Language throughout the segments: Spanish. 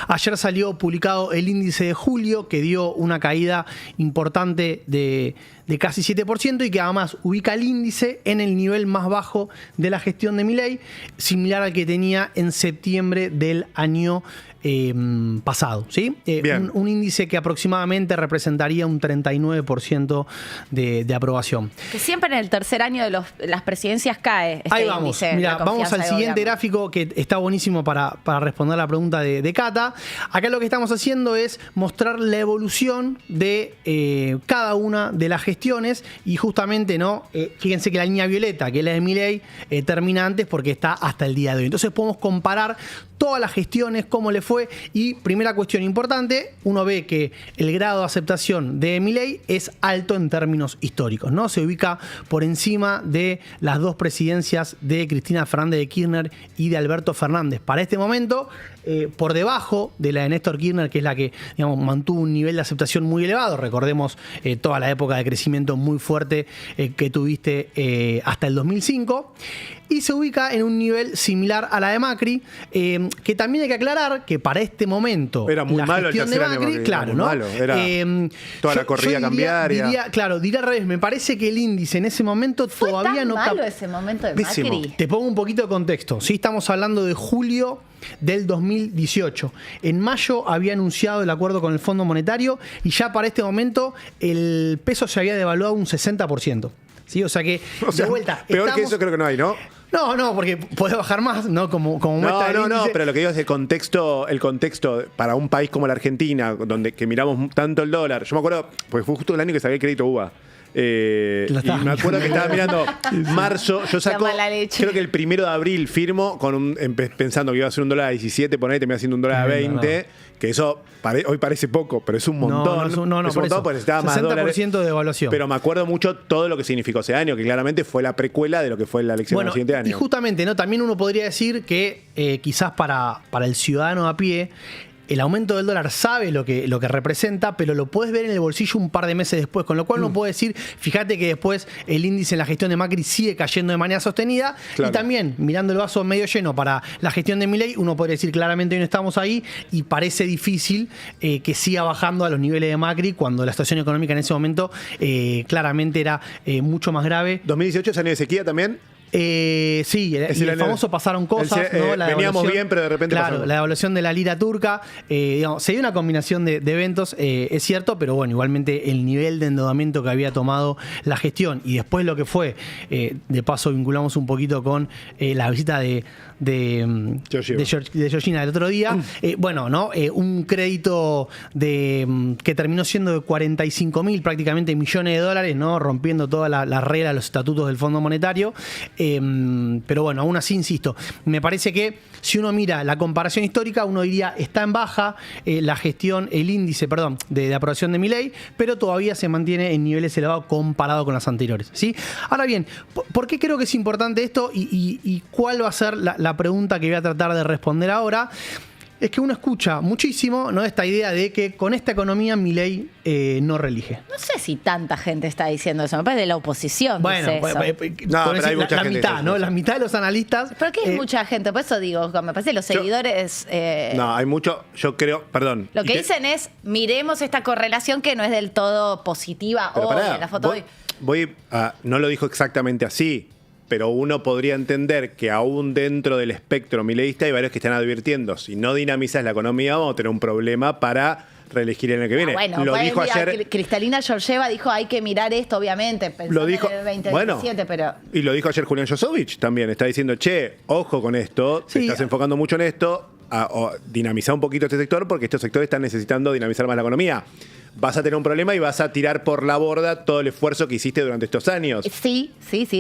Ayer salió publicado el índice de julio, que dio una caída importante de casi 7% y que además ubica el índice en el nivel más bajo de la gestión de Milei, similar al que tenía en septiembre del año pasado, ¿sí? Un índice que aproximadamente representaría un 39% de aprobación. Que siempre en el tercer año de las presidencias cae este Ahí vamos. índice. Mira, vamos al siguiente gráfico que está buenísimo para responder la pregunta de Cata. Acá lo que estamos haciendo es mostrar la evolución de cada una de las gestiones y justamente, ¿no? Fíjense que la línea violeta, que es la de Milei, termina antes porque está hasta el día de hoy. Entonces podemos comparar todas las gestiones, cómo le fue. Y primera cuestión importante, uno ve que el grado de aceptación de Milei es alto en términos históricos, ¿no? Se ubica por encima de las dos presidencias de Cristina Fernández de Kirchner y de Alberto Fernández. Para este momento, por debajo de la de Néstor Kirchner, que es la que, digamos, mantuvo un nivel de aceptación muy elevado. Recordemos toda la época de crecimiento muy fuerte que tuviste hasta el 2005. Y se ubica en un nivel similar a la de Macri, que también hay que aclarar que para este momento era muy la malo gestión el de tercer Macri, año, claro, ¿no? malo. Era toda la corrida cambiaria. Diría al revés, me parece que el índice en ese momento todavía no... ¿Fue tan malo ese momento de Macri? Te pongo un poquito de contexto. Sí, estamos hablando de julio del 2018. En mayo había anunciado el acuerdo con el Fondo Monetario y ya para este momento el peso se había devaluado un 60%. ¿Sí? O sea que, de vuelta... Peor que eso creo que no hay, ¿no? No, porque puede bajar más, ¿no? Como muestra el índice. No, pero lo que digo es el contexto para un país como la Argentina, donde que miramos tanto el dólar. Yo me acuerdo, porque fue justo el año que saqué el crédito UBA. Y me acuerdo que estaba mirando marzo, yo saco, creo que el 1 de abril firmo pensando que iba a ser $1 a 17, poner y termina siendo $1 a 20, que eso hoy parece poco, pero es un montón. Es un montón porque necesitaba más dólares. 60% de evaluación. Pero me acuerdo mucho todo lo que significó ese año, que claramente fue la precuela de lo que fue la elección del siguiente año. Y justamente, ¿no? También uno podría decir que quizás para el ciudadano a pie, el aumento del dólar sabe lo que representa, pero lo puedes ver en el bolsillo un par de meses después, con lo cual uno puede decir, fíjate que después el índice en la gestión de Macri sigue cayendo de manera sostenida. Claro. Y también, mirando el vaso medio lleno para la gestión de Milei, uno podría decir claramente hoy no estamos ahí y parece difícil que siga bajando a los niveles de Macri cuando la situación económica en ese momento claramente era mucho más grave. ¿2018 es año de sequía también? Sí, el famoso pasaron cosas, ¿no? Veníamos bien, pero de repente pasó. La devaluación de la lira turca, digamos, se dio una combinación de eventos, es cierto, pero bueno, igualmente el nivel de endeudamiento que había tomado la gestión y después lo que fue, de paso vinculamos un poquito con la visita de Georgina el otro día, bueno, ¿no? Un crédito que terminó siendo de 45.000 prácticamente millones de dólares, ¿no? Rompiendo toda la regla, los estatutos del Fondo Monetario. Pero bueno, aún así, insisto, me parece que si uno mira la comparación histórica, uno diría está en baja el índice de aprobación de Milei, pero todavía se mantiene en niveles elevados comparado con las anteriores, ¿sí? Ahora bien, ¿por qué creo que es importante esto y cuál va a ser la pregunta que voy a tratar de responder ahora? Es que uno escucha muchísimo, ¿no? Esta idea de que con esta economía Milei no reelige. No sé si tanta gente está diciendo eso. Me parece de la oposición. Bueno, dice pero hay mucha gente mitad, ¿no? La mitad de los analistas. ¿Pero qué es mucha gente? Por eso digo, me parece que los seguidores... no, hay mucho, yo creo, perdón. Lo que dicen es, miremos esta correlación que no es del todo positiva hoy, en la foto hoy. No lo dijo exactamente así, pero uno podría entender que aún dentro del espectro mileísta hay varios que están advirtiendo, si no dinamizas la economía vamos a tener un problema para reelegir el año que viene. Bueno, lo dijo ayer. Cristalina Georgieva dijo hay que mirar esto, obviamente, pensando en el 2027, pero... Y lo dijo ayer Julián Josovich también, está diciendo, ojo con esto, te estás enfocando mucho en esto, dinamizar un poquito este sector porque estos sectores están necesitando dinamizar más la economía. Vas a tener un problema y vas a tirar por la borda todo el esfuerzo que hiciste durante estos años. Sí,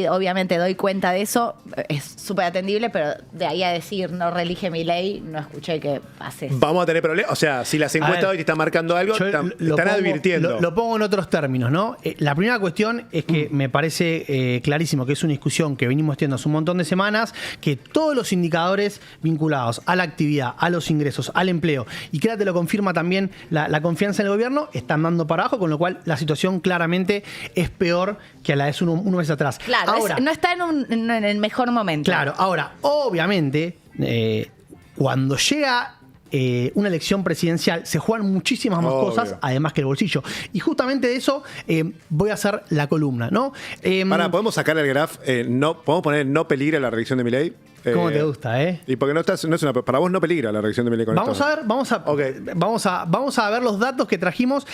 obviamente doy cuenta de eso, es súper atendible, pero de ahí a decir no reelige Milei, no escuché que pase. Vamos a tener problemas, o sea, si las encuestas hoy te están marcando algo, están advirtiendo. Lo pongo en otros términos, ¿no? La primera cuestión es que me parece clarísimo que es una discusión que venimos teniendo hace un montón de semanas, que todos los indicadores vinculados a la actividad, a los ingresos, al empleo, y que te lo confirma también la confianza en el gobierno, están dando para abajo, con lo cual la situación claramente es peor que a la de un mes atrás. Claro, ahora, no está en el mejor momento. Claro, ahora, obviamente, cuando llega una elección presidencial se juegan muchísimas más cosas, además que el bolsillo. Y justamente de eso voy a hacer la columna, ¿no? ¿Podemos sacar el graph? ¿Podemos poner no peligra la reelección de Milei? ¿Cómo te gusta, Y porque para vos no peligra la reelección de Milei con esto. Vamos a ver los datos que trajimos.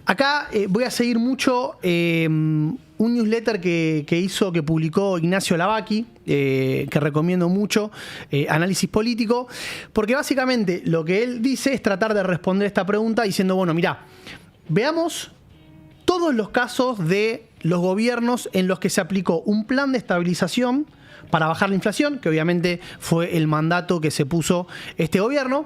Acá voy a seguir mucho un newsletter que publicó Ignacio Lavaki, que recomiendo mucho, Análisis Político, porque básicamente lo que él dice es tratar de responder esta pregunta diciendo, bueno, mirá, veamos todos los casos de los gobiernos en los que se aplicó un plan de estabilización para bajar la inflación, que obviamente fue el mandato que se puso este gobierno,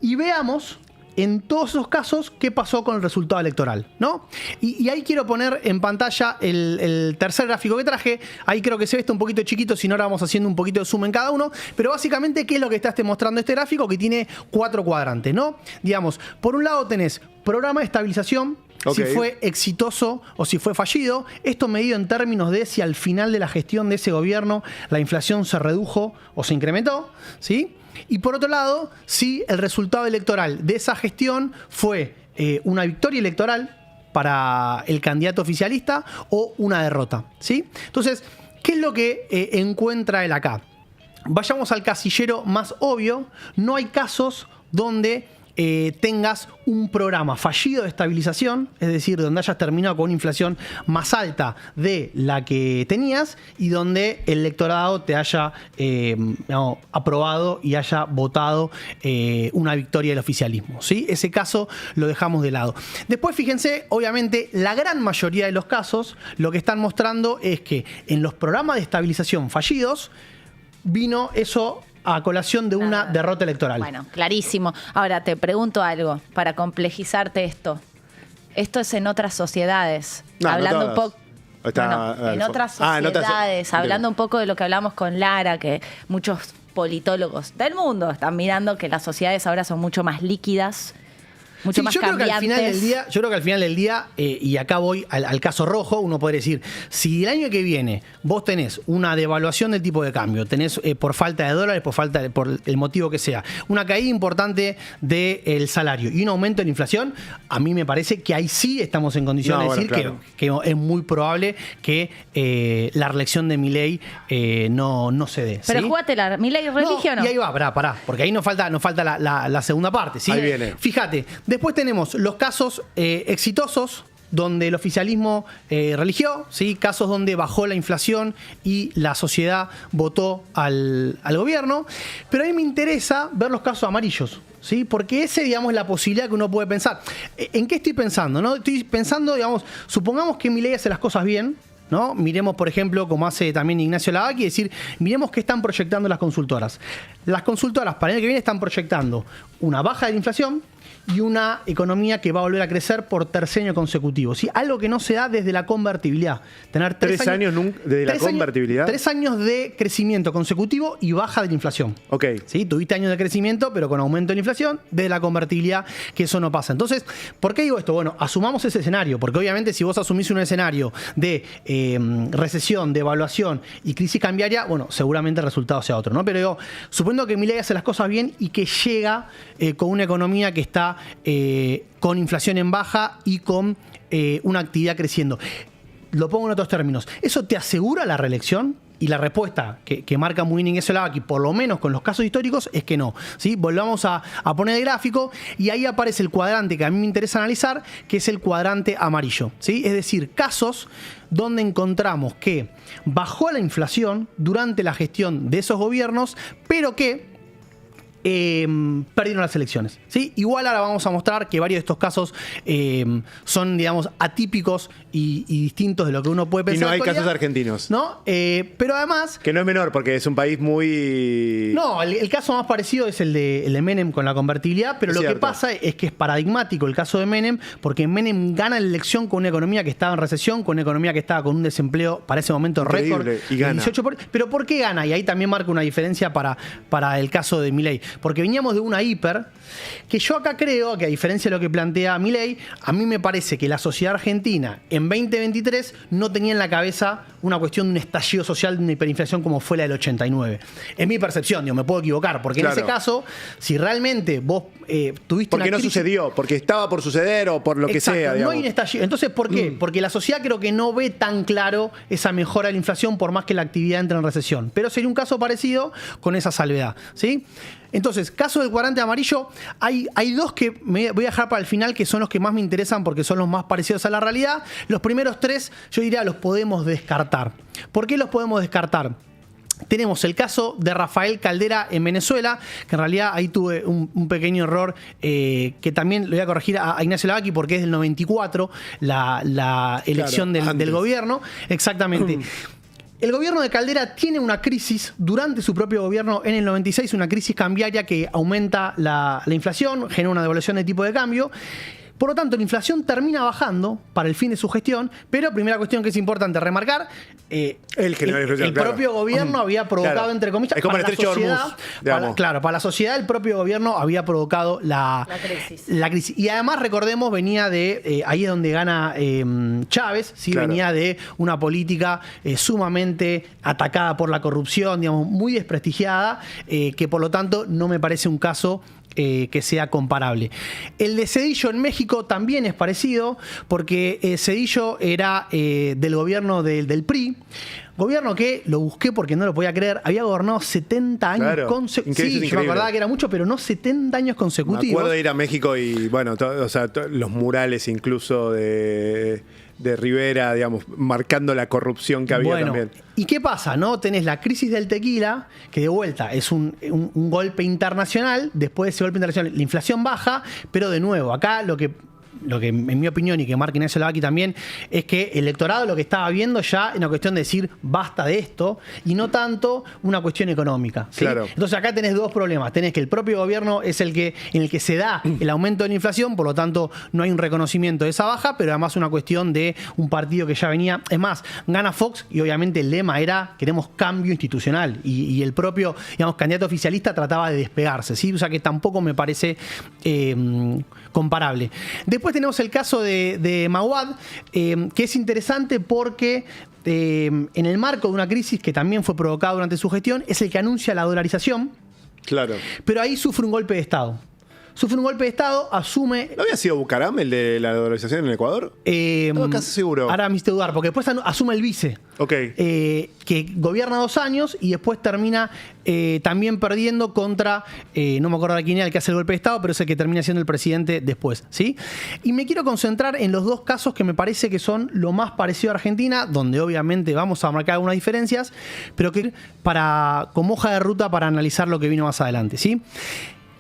y veamos en todos esos casos qué pasó con el resultado electoral, ¿no? Y ahí quiero poner en pantalla el tercer gráfico que traje. Ahí creo que se ve un poquito chiquito, si no ahora vamos haciendo un poquito de zoom en cada uno, pero básicamente qué es lo que está mostrando este gráfico, que tiene 4 cuadrantes, ¿no? Digamos, por un lado tenés programa de estabilización, si fue exitoso o si fue fallido. Esto medido en términos de si al final de la gestión de ese gobierno la inflación se redujo o se incrementó, ¿sí? Y por otro lado, si el resultado electoral de esa gestión fue una victoria electoral para el candidato oficialista o una derrota, ¿sí? Entonces, ¿qué es lo que encuentra él acá? Vayamos al casillero más obvio. No hay casos donde tengas un programa fallido de estabilización, es decir, donde hayas terminado con una inflación más alta de la que tenías y donde el electorado te haya aprobado y haya votado una victoria del oficialismo, ¿sí? Ese caso lo dejamos de lado. Después, fíjense, obviamente, la gran mayoría de los casos lo que están mostrando es que en los programas de estabilización fallidos vino eso a colación de una derrota electoral. Bueno, clarísimo. Ahora te pregunto algo para complejizarte esto. Esto es en otras sociedades. Hablando un poco. En otras sociedades, hablando un poco de lo que hablamos con Lara, que muchos politólogos del mundo están mirando que las sociedades ahora son mucho más líquidas, mucho más cambiantes. Yo creo que al final del día, y acá voy al caso rojo, uno puede decir, si el año que viene vos tenés una devaluación del tipo de cambio, tenés por falta de dólares, por el motivo que sea, una caída importante del salario y un aumento de la inflación, a mí me parece que ahí sí estamos en condiciones de decir que es muy probable que la reelección de Milei no se dé. Pero ¿sí? jugátela, ¿Milei religión o no? Y ahí va, pará, porque ahí nos falta la segunda parte, ¿sí? Ahí viene. Fíjate, después tenemos los casos exitosos donde el oficialismo religió, ¿sí? Casos donde bajó la inflación y la sociedad votó al gobierno. Pero a mí me interesa ver los casos amarillos, ¿sí? Porque ese, digamos, es la posibilidad que uno puede pensar. ¿En qué estoy pensando? ¿No? Estoy pensando, digamos, supongamos que Milei hace las cosas bien, ¿no? Miremos, por ejemplo, como hace también Ignacio Lavaki, decir, miremos qué están proyectando las consultoras. Las consultoras para el año que viene están proyectando una baja de la inflación y una economía que va a volver a crecer por tercer año consecutivo, ¿sí? Algo que no se da desde la convertibilidad. Tener 3 años desde la convertibilidad. 3 años de crecimiento consecutivo y baja de la inflación. Ok. ¿Sí? Tuviste años de crecimiento, pero con aumento de la inflación, desde la convertibilidad, que eso no pasa. Entonces, ¿por qué digo esto? Bueno, asumamos ese escenario, porque obviamente si vos asumís un escenario de recesión, devaluación y crisis cambiaria, bueno, seguramente el resultado sea otro, ¿no? Pero digo, suponiendo que Milei hace las cosas bien y que llega con una economía que está con inflación en baja y con una actividad creciendo. Lo pongo en otros términos. ¿Eso te asegura la reelección? Y la respuesta que marca muy bien Ignacio Lavaki, por lo menos con los casos históricos, es que no, ¿sí? Volvamos a poner el gráfico y ahí aparece el cuadrante que a mí me interesa analizar, que es el cuadrante amarillo, ¿sí? Es decir, casos donde encontramos que bajó la inflación durante la gestión de esos gobiernos, pero que perdieron las elecciones, ¿sí? Igual ahora vamos a mostrar que varios de estos casos son, digamos, atípicos y distintos de lo que uno puede pensar. Y no hay casos argentinos. ¿No? Pero además... Que no es menor, porque es un país muy... No, el caso más parecido es el de Menem con la convertibilidad, pero lo que pasa es que es paradigmático el caso de Menem, porque Menem gana la elección con una economía que estaba en recesión, con una economía que estaba con un desempleo para ese momento récord. Y gana. 18%. Pero ¿por qué gana? Y ahí también marca una diferencia para el caso de Milei. porque veníamos de una hiper, que yo acá creo que a diferencia de lo que plantea Milei, a mí me parece que la sociedad argentina en 2023 no tenía en la cabeza una cuestión de un estallido social de una hiperinflación como fue la del 89. Es mi percepción, me puedo equivocar, porque en ese caso, si realmente vos tuviste porque una no crisis, sucedió, porque estaba por suceder o por lo que sea. No hay un estallido. Entonces, ¿por qué? Porque la sociedad creo que no ve tan claro esa mejora de la inflación por más que la actividad entre en recesión. Pero sería un caso parecido con esa salvedad, ¿sí? Entonces, caso del cuadrante amarillo, hay dos que me voy a dejar para el final, que son los que más me interesan porque son los más parecidos a la realidad. Los primeros tres, yo diría, los podemos descartar. ¿Por qué los podemos descartar? Tenemos el caso de Rafael Caldera en Venezuela, que en realidad ahí tuve un pequeño error que también lo voy a corregir a Ignacio Lavaki porque es del 94 la elección del gobierno. Exactamente. El gobierno de Caldera tiene una crisis durante su propio gobierno en el 96, una crisis cambiaria que aumenta la inflación, genera una devaluación de tipo de cambio. Por lo tanto, la inflación termina bajando para el fin de su gestión, pero primera cuestión que es importante remarcar, el propio gobierno había provocado, entre comillas, para la sociedad, para la sociedad el propio gobierno había provocado la crisis. Y además, recordemos, venía de, ahí es donde gana Chávez, ¿sí? Venía de una política sumamente atacada por la corrupción, digamos, muy desprestigiada, que por lo tanto no me parece un caso que sea comparable. El de Zedillo en México también es parecido, porque Zedillo era del gobierno del PRI, gobierno que, lo busqué porque no lo podía creer, había gobernado 70 años consecutivos. Sí, yo me acordaba que era mucho, pero no 70 años consecutivos. Me acuerdo de ir a México y, bueno, los murales incluso de Rivera, digamos, marcando la corrupción que había también. ¿Y qué pasa? ¿No? Tenés la crisis del tequila, que de vuelta es un golpe internacional. Después de ese golpe internacional, la inflación baja, pero de nuevo, acá lo que en mi opinión, y que marca Ignacio Lavaki también, es que el electorado lo que estaba viendo ya es una cuestión de decir basta de esto, y no tanto una cuestión económica, ¿sí? Claro. Entonces acá tenés dos problemas. Tenés que el propio gobierno es en el que se da el aumento de la inflación, por lo tanto no hay un reconocimiento de esa baja, pero además una cuestión de un partido que ya venía. Es más, gana Fox y obviamente el lema era queremos cambio institucional, y el propio, digamos, candidato oficialista trataba de despegarse, ¿sí? O sea que tampoco me parece comparable. Después tenemos el caso de Mahuad, que es interesante porque en el marco de una crisis que también fue provocada durante su gestión, es el que anuncia la dolarización. Claro. Pero ahí sufre un golpe de Estado. Asume... ¿No había sido Bucaram el de la dolarización en Ecuador? Estaba casi seguro. Ahora me hiciste dudar, porque después asume el vice. Ok. Que gobierna 2 años y después termina también perdiendo contra, no me acuerdo de quién era el que hace el golpe de Estado, pero es el que termina siendo el presidente después, ¿sí? Y me quiero concentrar en los dos casos que me parece que son lo más parecido a Argentina, donde obviamente vamos a marcar algunas diferencias, pero que como hoja de ruta para analizar lo que vino más adelante, ¿sí?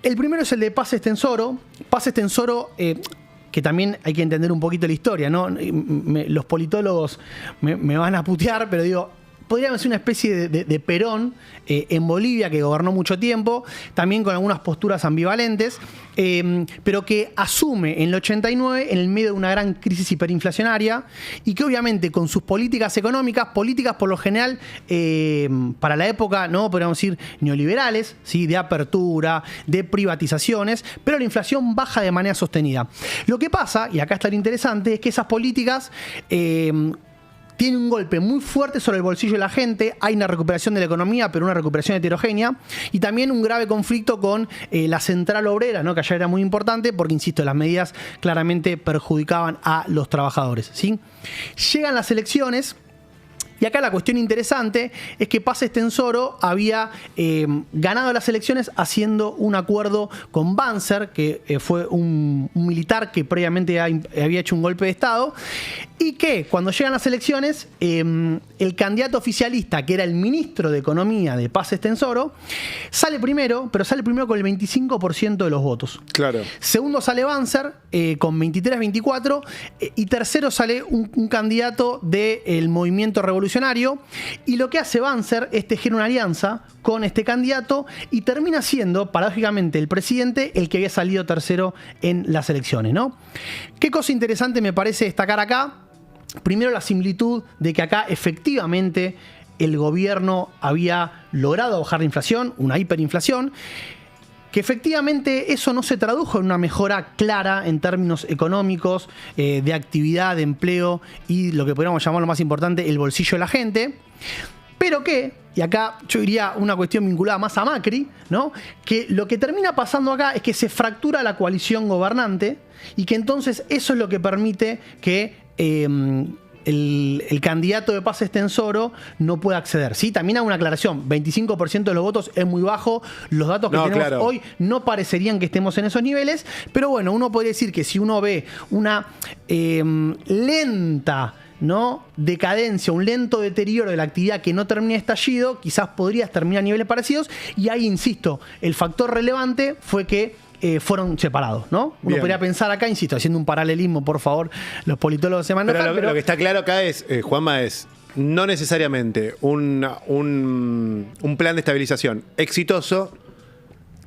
El primero es el de Paz Estenssoro. Paz Estenssoro, que también hay que entender un poquito la historia, ¿no? Los politólogos me van a putear, pero digo, podríamos ser una especie de Perón en Bolivia, que gobernó mucho tiempo, también con algunas posturas ambivalentes, pero que asume en el 89 en el medio de una gran crisis hiperinflacionaria y que obviamente con sus políticas económicas, políticas por lo general para la época, no podríamos decir neoliberales, ¿sí? De apertura, de privatizaciones, pero la inflación baja de manera sostenida. Lo que pasa, y acá está lo interesante, es que esas políticas tiene un golpe muy fuerte sobre el bolsillo de la gente, hay una recuperación de la economía, pero una recuperación heterogénea, y también un grave conflicto con la central obrera, ¿no? Que allá era muy importante, porque, insisto, las medidas claramente perjudicaban a los trabajadores, ¿sí? Llegan las elecciones. Y acá la cuestión interesante es que Paz Estenssoro había ganado las elecciones haciendo un acuerdo con Banzer, que fue un militar que previamente había hecho un golpe de Estado, y que cuando llegan las elecciones, el candidato oficialista, que era el ministro de Economía de Paz Estenssoro, sale primero, pero sale primero con el 25% de los votos. Claro. Segundo sale Banzer con 23-24, y tercero sale un candidato del movimiento revolucionario. Y lo que hace Banzer es tejer una alianza con este candidato y termina siendo, paradójicamente, el presidente el que había salido tercero en las elecciones, ¿no? ¿Qué cosa interesante me parece destacar acá? Primero, la similitud de que acá efectivamente el gobierno había logrado bajar la inflación, una hiperinflación, que efectivamente eso no se tradujo en una mejora clara en términos económicos, de actividad, de empleo y lo que podríamos llamar lo más importante, el bolsillo de la gente. Pero que, y acá yo diría una cuestión vinculada más a Macri, ¿no? Que lo que termina pasando acá es que se fractura la coalición gobernante y que entonces eso es lo que permite que el candidato de Paz Estenssoro no puede acceder. Sí, también hay una aclaración, 25% de los votos es muy bajo, los datos que tenemos hoy no parecerían que estemos en esos niveles, pero bueno, uno podría decir que si uno ve una lenta, ¿no?, decadencia, un lento deterioro de la actividad que no termina de estallido, quizás podrías terminar a niveles parecidos, y ahí, insisto, el factor relevante fue que fueron separados, ¿no? Uno podría pensar acá, insisto, haciendo un paralelismo, por favor, los politólogos se van a enojar, pero lo que está claro acá es, Juanma, es no necesariamente un plan de estabilización exitoso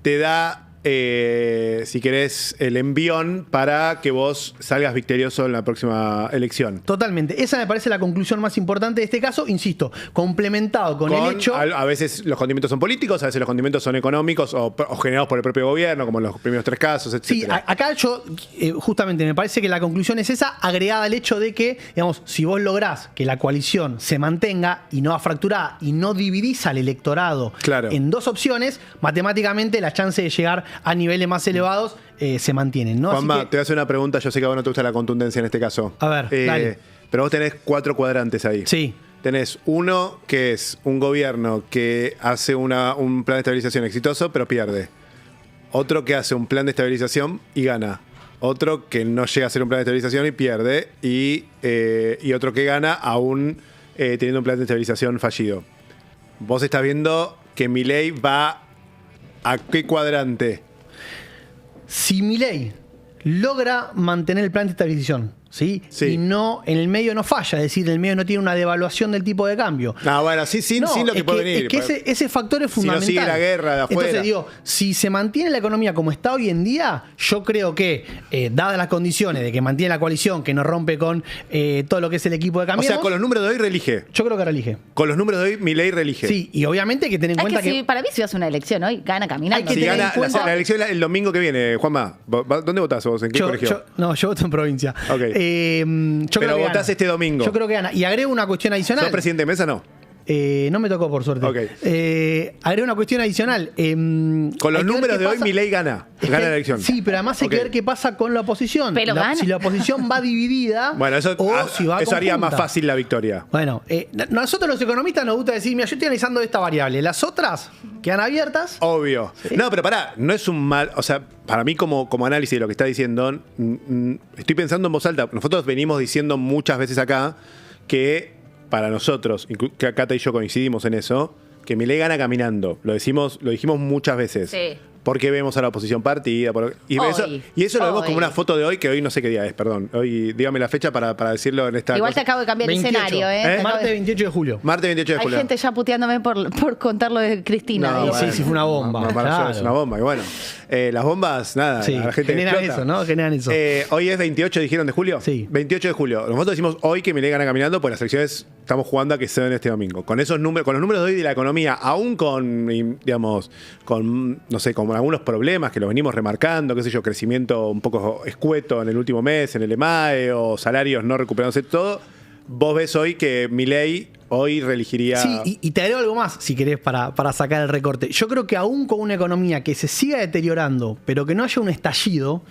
te da, si querés, el envión para que vos salgas victorioso en la próxima elección. Totalmente. Esa me parece la conclusión más importante de este caso, insisto, complementado con el hecho... A veces los condimentos son políticos, a veces los condimentos son económicos o generados por el propio gobierno, como en los primeros 3 casos, etc. Sí, acá yo, justamente, me parece que la conclusión es esa, agregada al hecho de que, digamos, si vos lográs que la coalición se mantenga y no va fracturada y no dividís al electorado en 2 opciones, matemáticamente la chance de llegar a niveles más elevados se mantienen, ¿no? Juanma, te voy a hacer una pregunta. Yo sé que a vos no te gusta la contundencia en este caso. A ver, dale. Pero vos tenés 4 cuadrantes ahí. Sí. Tenés uno que es un gobierno que hace un plan de estabilización exitoso, pero pierde. Otro que hace un plan de estabilización y gana. Otro que no llega a hacer un plan de estabilización y pierde. Y otro que gana aún teniendo un plan de estabilización fallido. Vos estás viendo que Milei va ¿a qué cuadrante? Si Milei logra mantener el plan de estabilización, ¿sí? Y no, en el medio no falla, es decir, en el medio no tiene una devaluación del tipo de cambio. No, bueno, sin lo que puede venir. Es que ese factor es fundamental. Si no sigue la guerra de afuera. Entonces digo, si se mantiene la economía como está hoy en día, yo creo que, dadas las condiciones de que mantiene la coalición, que no rompe con todo lo que es el equipo de Cambiemos... O sea, con los números de hoy reelige. Yo creo que reelige. Con los números de hoy, Milei reelige. Sí, y obviamente hay que tener en cuenta que... Para mí, si vas a una elección hoy, gana caminando. Si gana la elección el domingo que viene, Juanma, ¿dónde votás vos? ¿En qué colegio? Yo voto en provincia. Ok. Pero votás este domingo. Yo creo que gana. Y agrego una cuestión adicional. ¿Sos presidente de mesa? No. No me tocó, por suerte. Agrego una cuestión adicional. Con los números de hoy, Milei gana la elección. Sí, pero además hay que ver qué pasa con la oposición. Pero si la oposición va dividida. Bueno, eso haría más fácil la victoria. Bueno, nosotros los economistas nos gusta decir, mira, yo estoy analizando esta variable. Las otras quedan abiertas. Obvio. ¿Sí? No, pero pará, no es un mal. O sea, para mí, como análisis de lo que está diciendo, estoy pensando en voz alta. Nosotros venimos diciendo muchas veces acá que para nosotros, que Cata y yo coincidimos en eso, que Milei gana caminando. Lo dijimos muchas veces. Sí. Porque vemos a la oposición partida. Y eso lo vemos como una foto de hoy, que hoy no sé qué día es, perdón. Hoy, dígame la fecha para decirlo en esta. Igual te acabo de cambiar 28, el escenario, ¿eh? Martes 28 de julio. Martes 28 de julio. Hay gente ya puteándome por contar lo de Cristina. No, bueno, sí, fue una bomba. Claro. Es una bomba. Y bueno, las bombas, nada, sí, la gente generan eso, ¿no? Generan eso. Hoy es 28, dijeron, de julio. Sí. 28 de julio. Nosotros decimos hoy que Milei gana caminando, pues las elecciones estamos jugando a que se den este domingo. Con esos números, con los números de hoy de la economía, aún con, digamos, no sé, con algunos problemas que lo venimos remarcando, qué sé yo, crecimiento un poco escueto en el último mes, en el EMAE, o salarios no recuperándose todo, vos ves hoy que Milei hoy reelegiría... Sí, y te agrego algo más, si querés, para sacar el recorte. Yo creo que aún con una economía que se siga deteriorando, pero que no haya un estallido,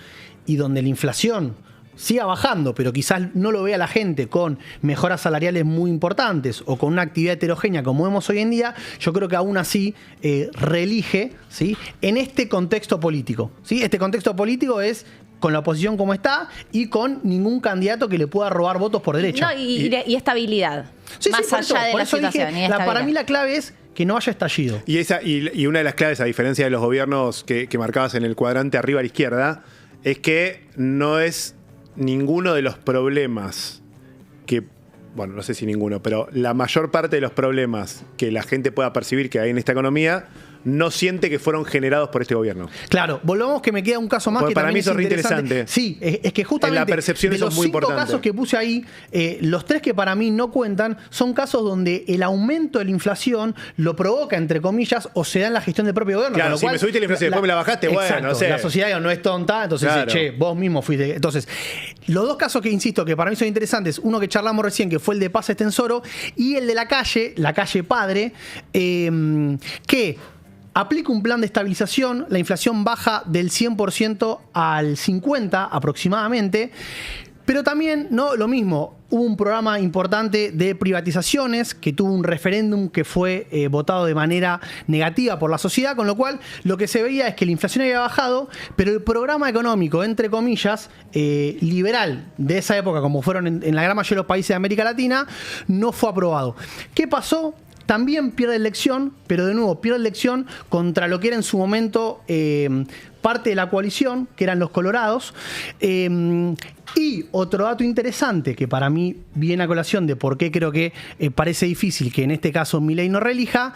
y donde la inflación siga bajando, pero quizás no lo vea la gente con mejoras salariales muy importantes o con una actividad heterogénea como vemos hoy en día, yo creo que aún así reelige, ¿sí?, en este contexto político. ¿Sí? Este contexto político es con la oposición como está y con ningún candidato que le pueda robar votos por derecha. No, y estabilidad. Sí, más allá de la situación. Para mí la clave es que no haya estallido. Y una de las claves, a diferencia de los gobiernos que marcabas en el cuadrante arriba a la izquierda, es que no es ninguno de los problemas que, bueno, no sé si ninguno, pero la mayor parte de los problemas que la gente pueda percibir que hay en esta economía no siente que fueron generados por este gobierno. Claro, volvamos que me queda un caso más. Porque que para mí eso es re interesante. Sí, es que justamente en la percepción de los 5 casos que puse ahí, los 3 que para mí no cuentan son casos donde el aumento de la inflación lo provoca, entre comillas, o se da en la gestión del propio gobierno. Claro, si me subiste la inflación y después me la bajaste, exacto, bueno, no sé. La sociedad no es tonta, entonces dice, che, vos mismo fuiste. Entonces, los 2 casos que insisto que para mí son interesantes, uno que charlamos recién, que fue el de Paz Estensoro, y el de la calle Padre, que aplica un plan de estabilización, la inflación baja del 100% al 50% aproximadamente, pero también, no lo mismo, hubo un programa importante de privatizaciones que tuvo un referéndum que fue votado de manera negativa por la sociedad, con lo cual lo que se veía es que la inflación había bajado, pero el programa económico, entre comillas, liberal de esa época, como fueron en la gran mayoría de los países de América Latina, no fue aprobado. ¿Qué pasó? También pierde elección, pero de nuevo pierde elección contra lo que era en su momento parte de la coalición, que eran los colorados. Y otro dato interesante que para mí viene a colación de por qué creo que parece difícil que en este caso Milei no reelija,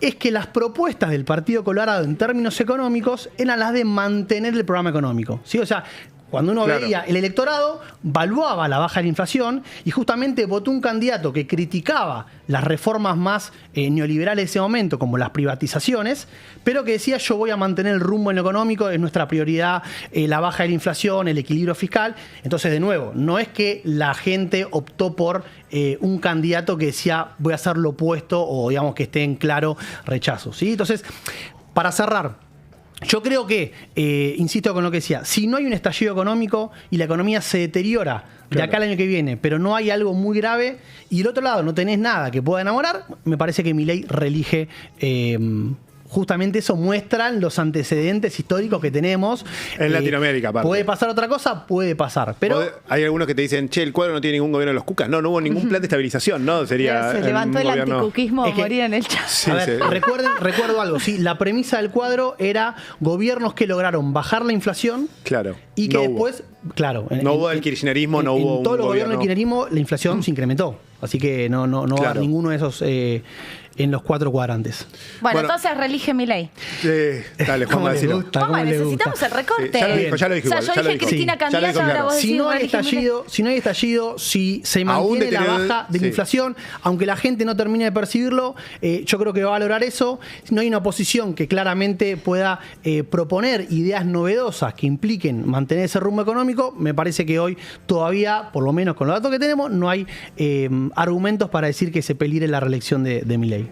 es que las propuestas del Partido Colorado en términos económicos eran las de mantener el programa económico, ¿sí? O sea, cuando uno veía el electorado, valuaba la baja de la inflación y justamente votó un candidato que criticaba las reformas más neoliberales de ese momento, como las privatizaciones, pero que decía yo voy a mantener el rumbo en lo económico, es nuestra prioridad la baja de la inflación, el equilibrio fiscal. Entonces, de nuevo, no es que la gente optó por un candidato que decía voy a hacer lo opuesto o digamos que esté en claro rechazo, ¿sí? Entonces, para cerrar, yo creo que, insisto con lo que decía, si no hay un estallido económico y la economía se deteriora de acá al año que viene, pero no hay algo muy grave y del otro lado no tenés nada que pueda enamorar, me parece que Milei reelige. Justamente eso muestran los antecedentes históricos que tenemos. En Latinoamérica, aparte. ¿Puede pasar otra cosa? Puede pasar. Pero hay algunos que te dicen, che, el Cuadro no tiene ningún gobierno de los cucas. No hubo ningún plan de estabilización, ¿no? Sería se levantó el anticuquismo a morir en el chat. Sí, a ver, recuerdo algo. Sí, la premisa del Cuadro era gobiernos que lograron bajar la inflación. Claro. Y que después, no hubo el kirchnerismo, no hubo en todos los gobiernos del kirchnerismo la inflación se incrementó. Así que no va a haber ninguno de esos en los 4 cuadrantes. Bueno, entonces reelige Milei. Dale, Juan, decilo. Necesitamos el recorte. Sí, ya lo dijo. O sea, yo dije Cristina Candidato, ahora vos decís si no hay estallido, si se mantiene la baja de la inflación, aunque la gente no termine de percibirlo, yo creo que va a valorar eso. Si no hay una oposición que claramente pueda proponer ideas novedosas que impliquen mantener ese rumbo económico, me parece que hoy todavía, por lo menos con los datos que tenemos, no hay argumentos para decir que se peligre la reelección de Milei.